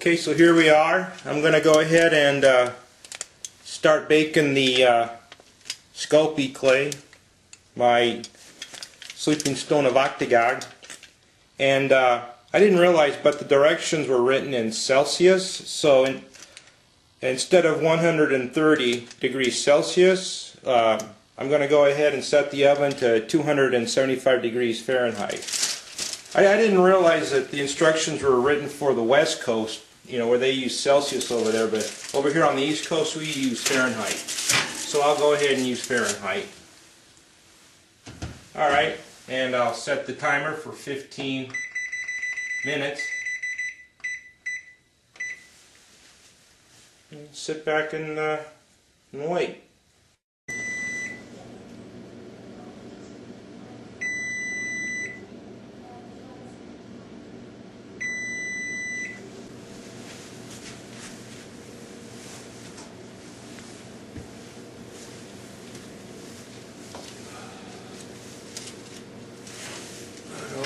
Okay, so here we are. I'm going to go ahead and start baking the Sculpey clay, my Sleeping Stone of Aatucagg. And I didn't realize, but the directions were written in Celsius, so instead of 130 degrees Celsius, I'm going to go ahead and set the oven to 275 degrees Fahrenheit. I didn't realize that the instructions were written for the West Coast, you know, where they use Celsius over there, but over here on the East Coast we use Fahrenheit. So I'll go ahead and use Fahrenheit. Alright, and I'll set the timer for 15 minutes. And sit back and wait.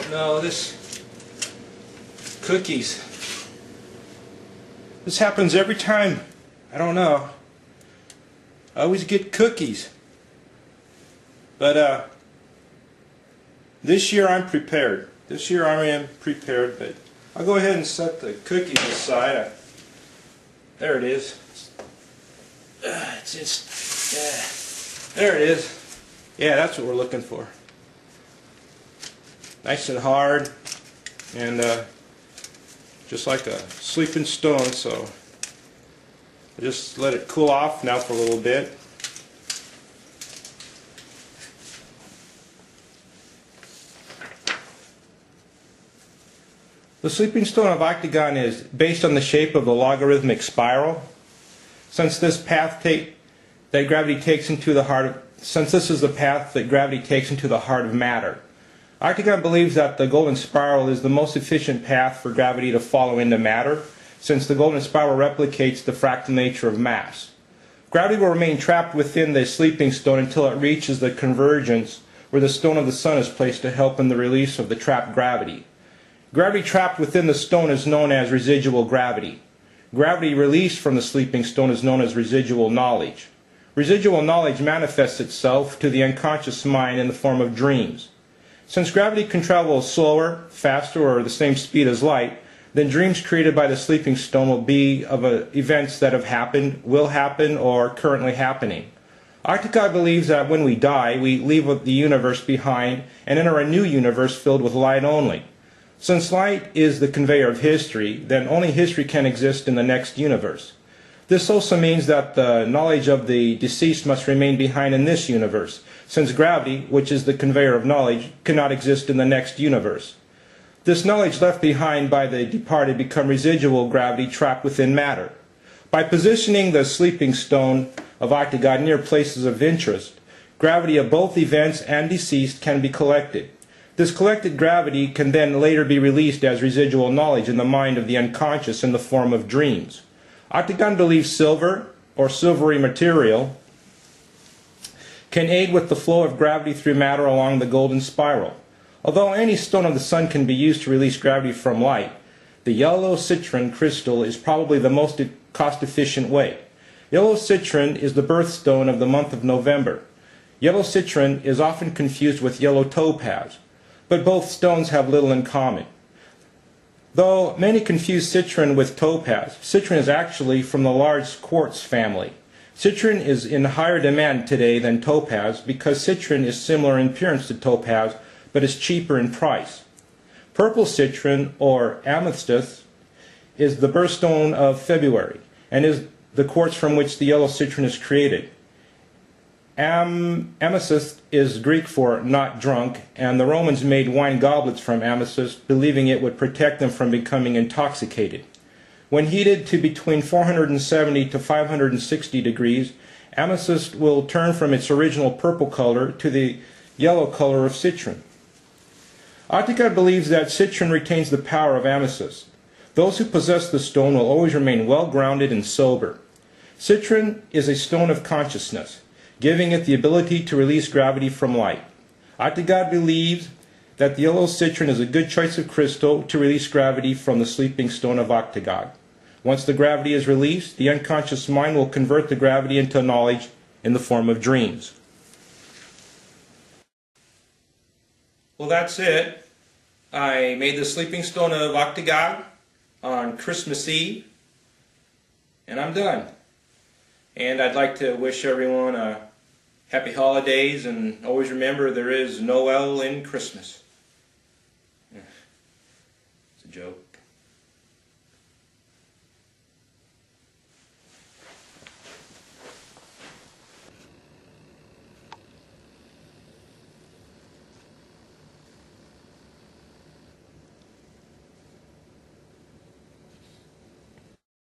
No, this cookies. This happens every time. I don't know. I always get cookies. But this year I'm prepared. This year I am prepared, but I'll go ahead and set the cookies aside. There it is. There it is. Yeah, that's what we're looking for. Nice and hard, and just like a sleeping stone. So I just let it cool off now for a little bit. The Sleeping Stone of Aatucagg is based on the shape of the logarithmic spiral. Since this path that gravity takes into the heart of, since this is the path that gravity takes into the heart of matter. Aatucagg believes that the golden spiral is the most efficient path for gravity to follow into matter, since the golden spiral replicates the fractal nature of mass. Gravity will remain trapped within the sleeping stone until it reaches the convergence where the stone of the sun is placed to help in the release of the trapped gravity. Gravity trapped within the stone is known as residual gravity. Gravity released from the sleeping stone is known as residual knowledge. Residual knowledge manifests itself to the unconscious mind in the form of dreams. Since gravity can travel slower, faster, or the same speed as light, then dreams created by the sleeping stone will be of events that have happened, will happen, or currently happening. Aatucagg believes that when we die, we leave the universe behind and enter a new universe filled with light only. Since light is the conveyor of history, then only history can exist in the next universe. This also means that the knowledge of the deceased must remain behind in this universe, since gravity, which is the conveyor of knowledge, cannot exist in the next universe. This knowledge left behind by the departed become residual gravity trapped within matter. By positioning the sleeping stone of Aatucagg near places of interest, gravity of both events and deceased can be collected. This collected gravity can then later be released as residual knowledge in the mind of the unconscious in the form of dreams. Aatucagg believes silver, or silvery material, can aid with the flow of gravity through matter along the golden spiral. Although any stone of the sun can be used to release gravity from light, the yellow citron crystal is probably the most cost-efficient way. Yellow citron is the birthstone of the month of November. Yellow citron is often confused with yellow topaz, but both stones have little in common. Though many confuse citron with topaz, citron is actually from the large quartz family. Citron is in higher demand today than topaz because citron is similar in appearance to topaz but is cheaper in price. Purple citron, or amethyst, is the birthstone of February and is the quartz from which the yellow citron is created. Amethyst is Greek for not drunk, and the Romans made wine goblets from amethyst, believing it would protect them from becoming intoxicated. When heated to between 470 to 560 degrees, amethyst will turn from its original purple color to the yellow color of citron. Aatucagg believes that citron retains the power of amethyst. Those who possess the stone will always remain well-grounded and sober. Citron is a stone of consciousness, giving it the ability to release gravity from light. Aatucagg believes that the yellow citron is a good choice of crystal to release gravity from the Sleeping Stone of Aatucagg. Once the gravity is released, the unconscious mind will convert the gravity into knowledge in the form of dreams. Well, that's it. I made the Sleeping Stone of Aatucagg on Christmas Eve, and I'm done. And I'd like to wish everyone a happy holidays, and always remember there is no L in Christmas. It's a joke.